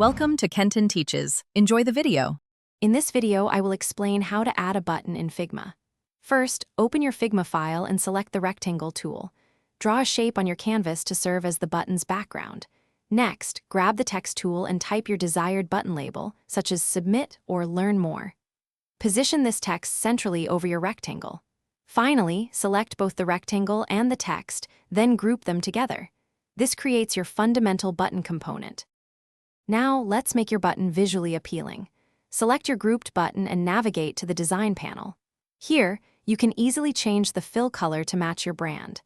Welcome to Kenton Teaches. Enjoy the video. In this video, I will explain how to add a button in Figma. First, open your Figma file and select the rectangle tool. Draw a shape on your canvas to serve as the button's background. Next, grab the text tool and type your desired button label, such as Submit or Learn More. Position this text centrally over your rectangle. Finally, select both the rectangle and the text, then group them together. This creates your fundamental button component. Now, let's make your button visually appealing. Select your grouped button and navigate to the Design panel. Here, you can easily change the fill color to match your brand.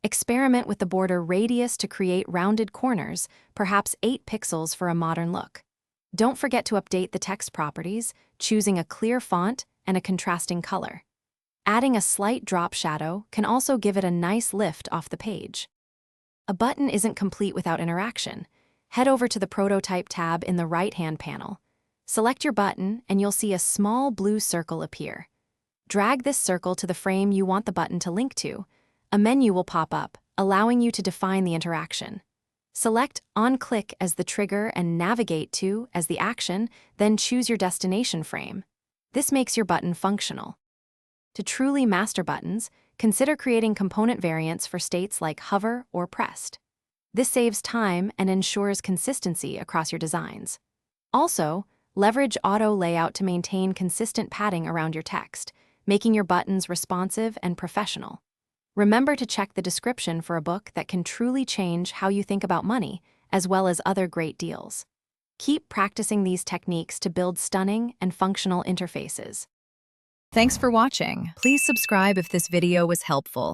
Experiment with the border radius to create rounded corners, perhaps 8 pixels for a modern look. Don't forget to update the text properties, choosing a clear font and a contrasting color. Adding a slight drop shadow can also give it a nice lift off the page. A button isn't complete without interaction. Head over to the Prototype tab in the right-hand panel. Select your button and you'll see a small blue circle appear. Drag this circle to the frame you want the button to link to. A menu will pop up, allowing you to define the interaction. Select On-Click as the trigger and Navigate to as the action, then choose your destination frame. This makes your button functional. To truly master buttons, consider creating component variants for states like hover or pressed. This saves time and ensures consistency across your designs. Also, leverage auto layout to maintain consistent padding around your text, making your buttons responsive and professional. Remember to check the description for a book that can truly change how you think about money, as well as other great deals. Keep practicing these techniques to build stunning and functional interfaces. Thanks for watching. Please subscribe if this video was helpful.